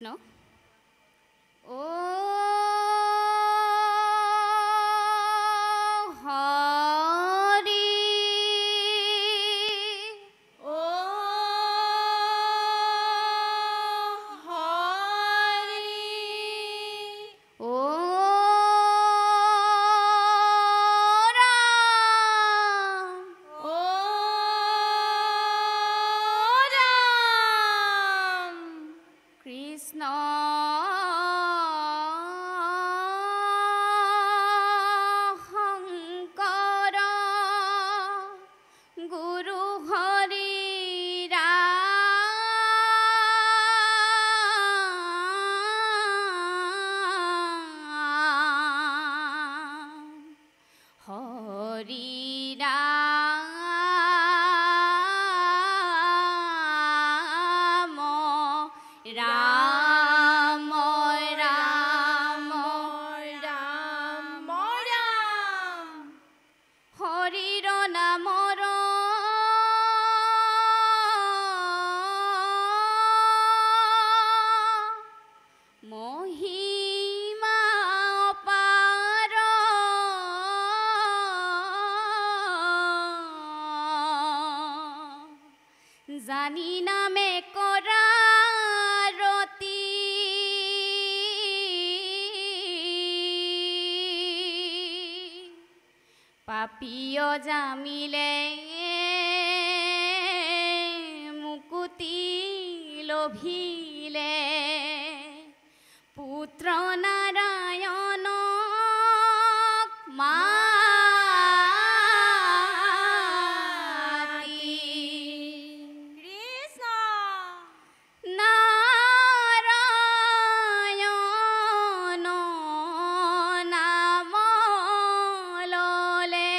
No? Oh, Hari. Oh, Hari. Oh, Ram. Oh, Ram. Krishna. Shankara. Guru Hari Ram. Hari Ram. Ram Ram. Ram, Ram. হরির নামর মহিমা অপার জানি নামে করা রতি পাপিয় জামিলে মুকুতি লোভিলে পুত্র নারায়ণ মাতি কৃষ্ণ নারায়ণ নাম ললে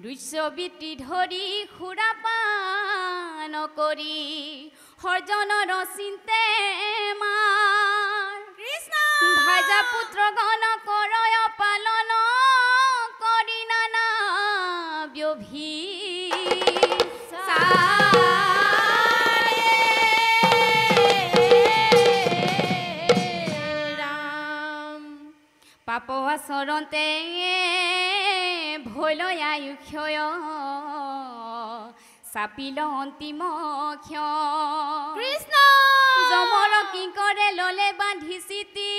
দুৰ্যবৃত্তি ধৰি সুৰাপান কৰি হৰ্জনৰ চিন্তে মাৰ কৃষ্ণ ভাজা পুত্ৰ গণ কৰয় পালন কৰি নানা ৰাম পাপ আচৰণতে ভৈলয় আয়ু ক্ষয় চাপিল অন্তিম ক্ষয় কৃষ্ণ যমৰ কি কৰে ললে বান্ধি চিতি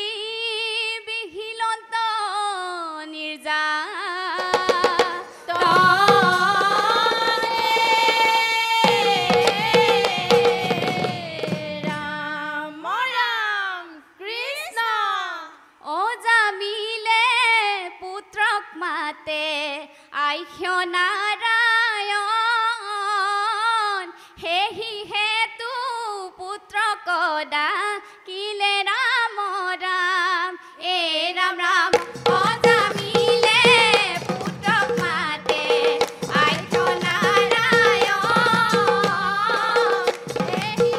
বিহিলন্ত নিৰ্জা ৰাম ৰাম কৃষ্ণ অজামিলে পুত্ৰক মাতে আইক্ষ নাৰায়ণ হেহি হেতু পুত্ৰক ডাকিলে ৰাম ৰাম এ ৰাম ৰাম অজামিলে পুত্ৰক মাতে আইক্ষ নাৰায়ণ হেহি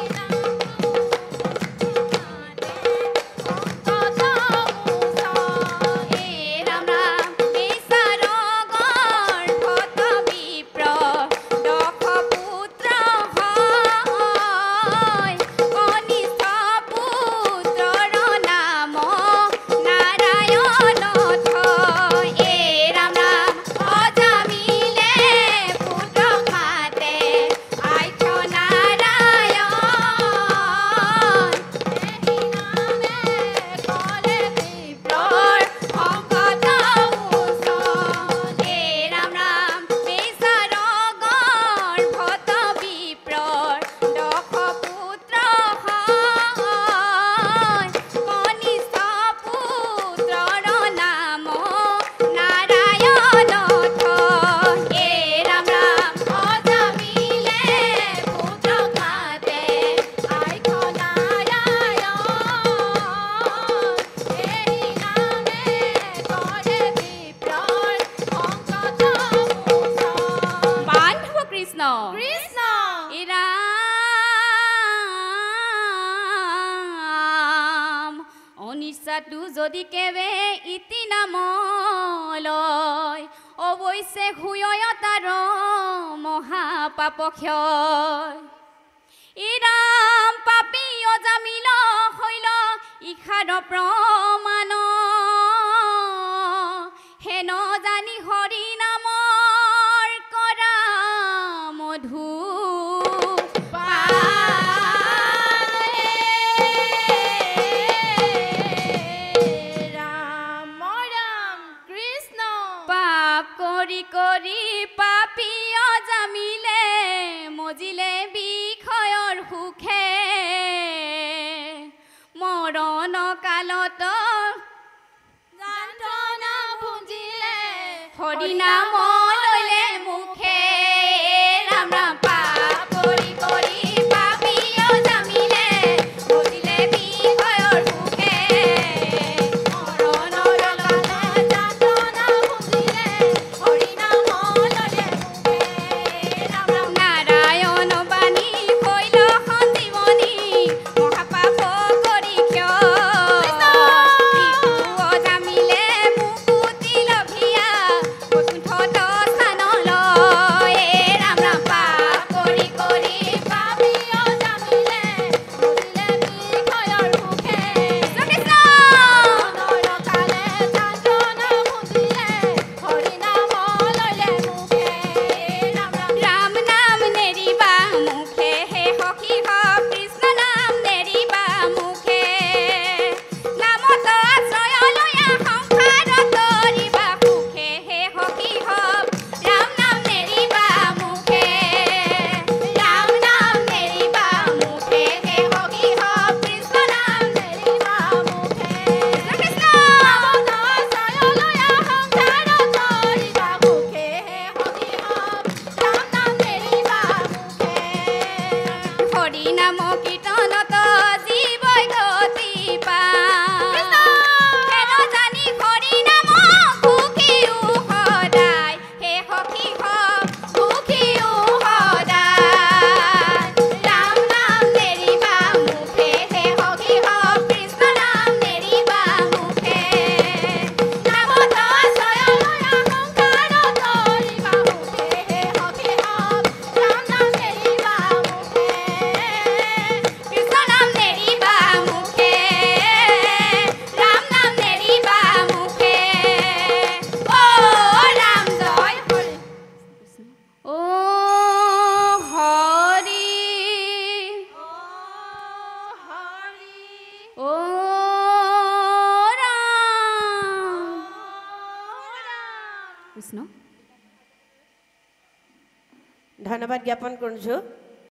কৃষ্ণ ৰাম অনিচ্ছাটো যদি কেবে ইতি নামলৈ অৱশ্যে হুয়তাৰ মহাপাপ ক্ষয় ইৰাম পাপী অজামিল হৈল ইখাৰ প্ৰমাণ হেন জানি হৰি নামৰ কৰা মধু ৰাম ৰাম কৃষ্ণ পাপ কৰি কৰি পাপী অজামিলে মজিলে বিষয়ৰ সুখে মৰণ কালত যন্ত্ৰণা ভুঞ্জিলে হৰি নাম ললে মুখে ৰাম ৰাম পাপ কৰি কৰি পাপী অজামিলে মজিলে বিষয়ৰ সুখে মৰণ কালত যন্ত্ৰণা ভুঞ্জিলে হৰি নাম ললে মুখে ৰাম ৰাম নাৰায়ণ বাণী হৈল সঞ্জীৱনী মহাপাপ কৰি ক্ষয় অজামিলে মুকুতি লভিয়া বৈকুণ্ঠত কৃষ্ণ ধন্যবাদ জ্ঞাপন কৰিছোঁ